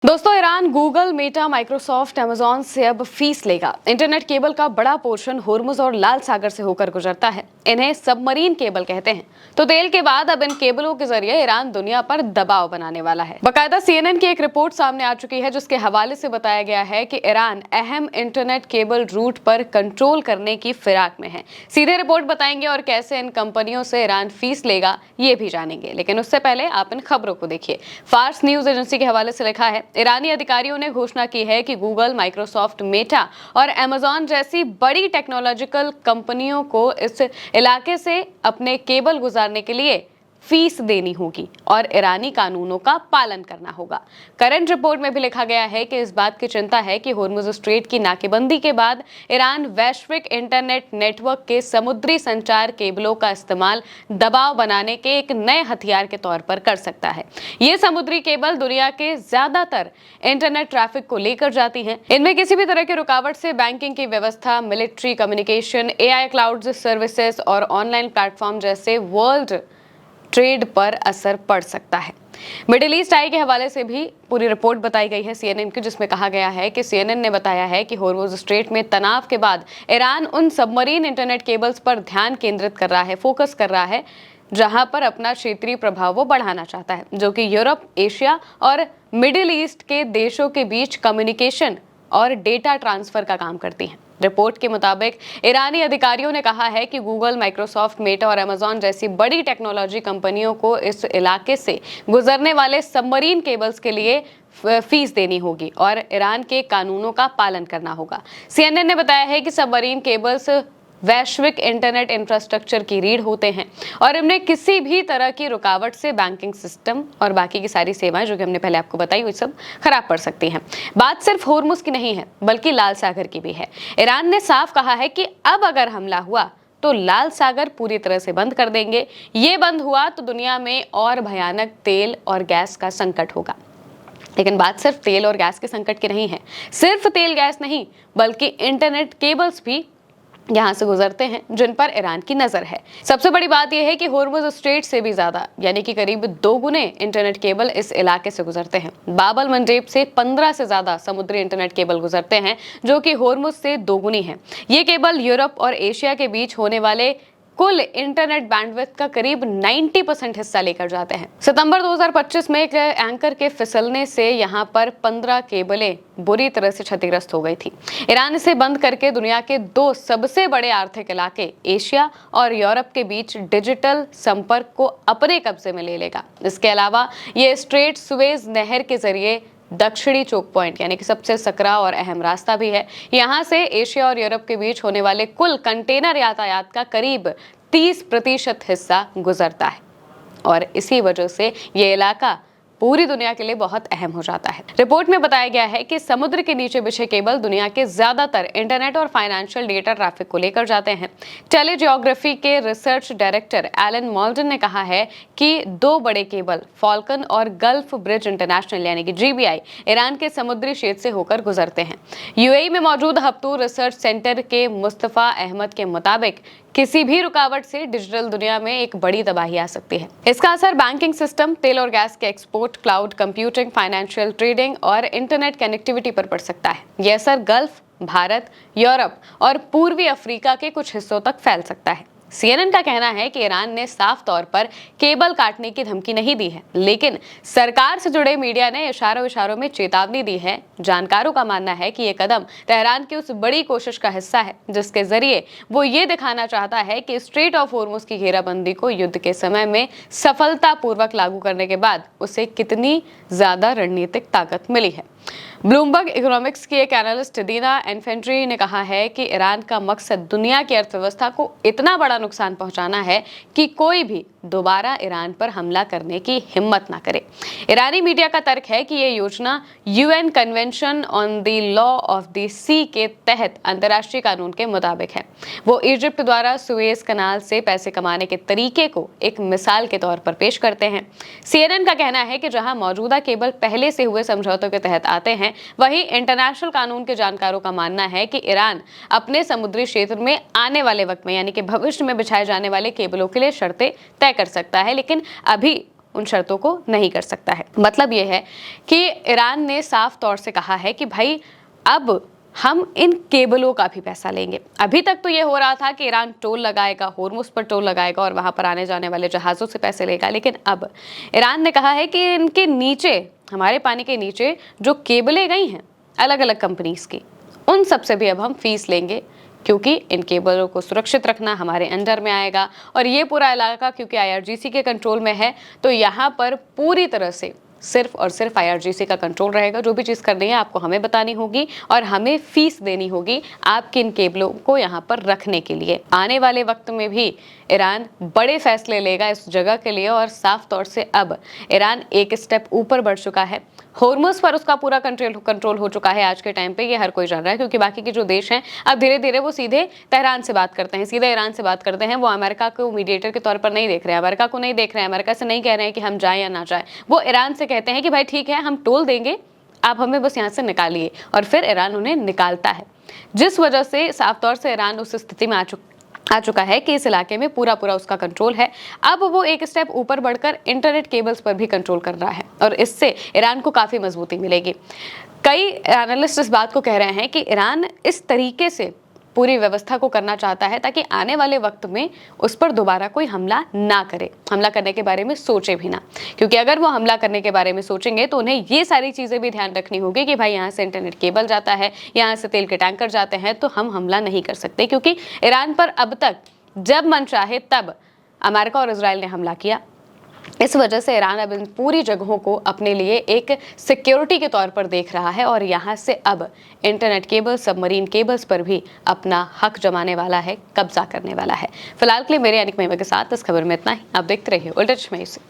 दोस्तों, Iran Google, Meta, Microsoft, Amazon से अब फीस लेगा। इंटरनेट केबल का बड़ा पोर्शन होर्मुज और लाल सागर से होकर गुजरता है। इन्हें सबमरीन केबल कहते हैं। तो तेल के बाद अब इन केबलों के जरिए ईरान दुनिया पर दबाव बनाने वाला है। बाकायदा सीएनएन की एक रिपोर्ट सामने आ चुकी है, जिसके हवाले से बताया गया है कि ईरान अहम इंटरनेट केबल रूट पर कंट्रोल करने की फिराक में है। सीधे रिपोर्ट बताएंगे और कैसे इन कंपनियों से ईरान फीस लेगा ये भी जानेंगे, लेकिन उससे पहले आप इन खबरों को देखिए। फार्स न्यूज एजेंसी के हवाले से लिखा है, ईरानी अधिकारियों ने घोषणा की है कि गूगल, माइक्रोसॉफ्ट, मेटा और अमेजॉन जैसी बड़ी टेक्नोलॉजिकल कंपनियों को इस इलाके से अपने केबल गुजारने के लिए फीस देनी होगी और ईरानी कानूनों का पालन करना होगा। करंट रिपोर्ट में भी लिखा गया है कि इस बात की चिंता है कि होर्मुज स्ट्रेट की नाकेबंदी के बाद ईरान वैश्विक इंटरनेट नेटवर्क के समुद्री संचार केबलों का इस्तेमाल दबाव बनाने के एक नए हथियार के तौर पर कर सकता है। ये समुद्री केबल दुनिया के ज्यादातर इंटरनेट ट्रैफिक को लेकर जाती हैं। इनमें किसी भी तरह की रुकावट से बैंकिंग की व्यवस्था, military communication, AI cloud services और ऑनलाइन प्लेटफॉर्म जैसे वर्ल्ड ट्रेड पर असर पड़ सकता है। मिडिल ईस्ट आई के हवाले से भी पूरी रिपोर्ट बताई गई है सीएनएन की, जिसमें कहा गया है कि सीएनएन ने बताया है कि होर्मुज स्ट्रेट में तनाव के बाद ईरान उन सबमरीन इंटरनेट केबल्स पर ध्यान केंद्रित कर रहा है, फोकस कर रहा है, जहां पर अपना क्षेत्रीय प्रभाव वो बढ़ाना चाहता है, जो कि यूरोप, एशिया और मिडिल ईस्ट के देशों के बीच कम्युनिकेशन और डेटा ट्रांसफर का काम करती हैं। रिपोर्ट के मुताबिक ईरानी अधिकारियों ने कहा है कि गूगल, माइक्रोसॉफ्ट, मेटा और अमेजॉन जैसी बड़ी टेक्नोलॉजी कंपनियों को इस इलाके से गुजरने वाले सबमरीन केबल्स के लिए फीस देनी होगी और ईरान के कानूनों का पालन करना होगा। सीएनएन ने बताया है कि सबमरीन केबल्स वैश्विक इंटरनेट इंफ्रास्ट्रक्चर की रीढ़ होते हैं और इनमें किसी भी तरह की रुकावट से बैंकिंग सिस्टम और बाकी की सारी सेवाएं, जो कि हमने पहले आपको बताई, वो सब खराब पड़ सकती हैं। बात सिर्फ होर्मुज की नहीं है, बल्कि लाल सागर की भी है। ईरान ने साफ कहा है कि अब अगर हमला हुआ तो लाल सागर पूरी तरह से बंद कर देंगे। ये बंद हुआ तो दुनिया में और भयानक तेल और गैस का संकट होगा। लेकिन बात सिर्फ तेल और गैस के संकट की नहीं है। सिर्फ तेल गैस नहीं, बल्कि इंटरनेट केबल्स भी यहाँ से गुजरते हैं, जिन पर ईरान की नजर है। सबसे बड़ी बात यह है कि होर्मुज स्ट्रेट से भी ज्यादा, यानी कि करीब 2 गुने इंटरनेट केबल इस इलाके से गुजरते हैं। बाब अल मंडेब से 15 से ज्यादा समुद्री इंटरनेट केबल गुजरते हैं, जो कि होर्मुज से 2 गुनी है। ये केबल यूरोप और एशिया के बीच होने वाले कुल इंटरनेट बैंडविड्थ का करीब 90% हिस्सा लेकर जाते हैं। सितंबर 2025 में एक एंकर के फिसलने से यहां पर 15 केबलें बुरी तरह से क्षतिग्रस्त हो गई थी। ईरान इसे बंद करके दुनिया के 2 सबसे बड़े आर्थिक इलाके एशिया और यूरोप के बीच डिजिटल संपर्क को अपने कब्जे में ले लेगा। इसके अलावा ये स्ट्रेट सुएज नहर के जरिए दक्षिणी चोक पॉइंट, यानी कि सबसे सकरा और अहम रास्ता भी है। यहाँ से एशिया और यूरोप के बीच होने वाले कुल कंटेनर यातायात का करीब 30% हिस्सा गुजरता है और इसी वजह से ये इलाका पूरी दुनिया के लिए बहुत अहम हो जाता है। रिपोर्ट में बताया गया है कि समुद्र के नीचे बिछे केबल दुनिया के ज्यादातर इंटरनेट और फाइनेंशियल डेटा ट्रैफिक को लेकर जाते हैं। टेलीजियोग्राफी के रिसर्च डायरेक्टर एलन मॉल्डन ने कहा है कि 2 बड़े केबल, फॉल्कन और गल्फ ब्रिज इंटरनेशनल यानी कि जीबीआई, ईरान के समुद्री क्षेत्र से होकर गुजरते हैं। यूएई में मौजूद हफ्तूर रिसर्च सेंटर के मुस्तफा अहमद के मुताबिक किसी भी रुकावट से डिजिटल दुनिया में एक बड़ी तबाही आ सकती है। इसका असर बैंकिंग सिस्टम, तेल और गैस के export, cloud computing, financial trading और इंटरनेट कनेक्टिविटी पर पड़ सकता है। यह असर गल्फ, भारत, यूरोप और पूर्वी अफ्रीका के कुछ हिस्सों तक फैल सकता है। सीएनएन का कहना है कि ईरान ने साफ तौर पर केबल काटने की धमकी नहीं दी है, लेकिन सरकार से जुड़े मीडिया ने इशारों में चेतावनी दी है। जानकारों का मानना है कि ये कदम तेहरान की उस बड़ी कोशिश का हिस्सा है, जिसके जरिए वो ये दिखाना चाहता है कि स्ट्रेट ऑफ होर्मुज की घेराबंदी को युद्ध के समय में सफलतापूर्वक लागू करने के बाद उसे कितनी ज्यादा रणनीतिक ताकत मिली है। ब्लूमबर्ग इकोनॉमिक्स की एक एनालिस्ट दीना एनफेंट्री ने कहा है कि ईरान का मकसद दुनिया की अर्थव्यवस्था को इतना बड़ा नुकसान पहुंचाना है कि कोई भी दोबारा ईरान पर हमला करने की हिम्मत ना करे। ईरानी मीडिया का तर्क है कि ये योजना UN convention on the law of the sea के तहत अंतर्राष्ट्रीय कानून के मुताबिक है। वो इजिप्ट द्वारा सुएज कनाल से पैसे कमाने के तरीके को एक मिसाल के तौर पर पेश करते हैं। सीएनएन का कहना है कि जहां मौजूदा केबल पहले से हुए समझौतों के तहत आते हैं, वहीं इंटरनेशनल कानून के जानकारों का मानना है कि ईरान अपने समुद्री क्षेत्र में आने वाले वक्त में, यानी कि भविष्य में बिछाए जाने वाले केबलों के लिए शर्तें तय कर सकता है, लेकिन अभी उन शर्तों को नहीं कर सकता है। मतलब ये है कि ईरान ने साफ तौर से कहा है कि भाई अब हम इन केबलों का भी पैसा लेंगे। अभी तक तो ये हो रहा था कि ईरान टोल लगाएगा, होर्मुज पर टोल लगाएगा और वहां पर आने जाने वाले जहाजों से पैसे लेगा, लेकिन अब ईरान ने कहा है कि इनके नीचे, हमारे पानी के नीचे जो केबलें गई हैं अलग अलग कंपनीज की, उन सब से भी अब हम फीस लेंगे, क्योंकि इन केबलों को सुरक्षित रखना हमारे अंडर में आएगा। और ये पूरा इलाका क्योंकि IRGC के कंट्रोल में है, तो यहाँ पर पूरी तरह से सिर्फ और सिर्फ IRGC का कंट्रोल रहेगा। जो भी चीज़ करनी है आपको हमें बतानी होगी और हमें फीस देनी होगी आपके इन केबलों को यहाँ पर रखने के लिए। आने वाले वक्त में भी ईरान बड़े फैसले लेगा इस जगह के लिए और साफ तौर से अब ईरान एक स्टेप ऊपर बढ़ चुका है। होर्मुज पर उसका पूरा कंट्रोल हो चुका है आज के टाइम पे, ये हर कोई जान रहा है, क्योंकि बाकी के जो देश हैं अब धीरे धीरे वो सीधे तेहरान से बात करते हैं, सीधे ईरान से बात करते हैं। वो अमेरिका को मीडिएटर के तौर पर नहीं देख रहे हैं, अमेरिका को नहीं देख रहे हैं, अमेरिका से नहीं कह रहे हैं कि हम जाएं या ना जाएं। वो ईरान से कहते हैं कि भाई ठीक है, हम टोल देंगे, आप हमें बस यहाँ से निकालिए, और फिर ईरान उन्हें निकालता है। जिस वजह से साफ तौर से ईरान उस स्थिति में आ चुका है कि इस इलाके में पूरा उसका कंट्रोल है। अब वो एक स्टेप ऊपर बढ़कर इंटरनेट केबल्स पर भी कंट्रोल कर रहा है और इससे ईरान को काफ़ी मजबूती मिलेगी। कई एनालिस्ट इस बात को कह रहे हैं कि ईरान इस तरीके से पूरी व्यवस्था को करना चाहता है ताकि आने वाले वक्त में उस पर दोबारा कोई हमला ना करे, हमला करने के बारे में सोचे भी ना, क्योंकि अगर वो हमला करने के बारे में सोचेंगे तो उन्हें ये सारी चीज़ें भी ध्यान रखनी होगी कि भाई यहाँ से इंटरनेट केबल जाता है, यहाँ से तेल के टैंकर जाते हैं, तो हम हमला नहीं कर सकते, क्योंकि ईरान पर अब तक जब मन चाहे तब अमेरिका और इजराइल ने हमला किया। इस वजह से ईरान अब इन पूरी जगहों को अपने लिए एक सिक्योरिटी के तौर पर देख रहा है और यहाँ से अब इंटरनेट केबल, सबमरीन केबल्स पर भी अपना हक जमाने वाला है, कब्जा करने वाला है। फिलहाल के लिए मेरे यानी महिमा के साथ इस खबर में इतना ही। आप देखते रहिए उल्टा चश्मे से।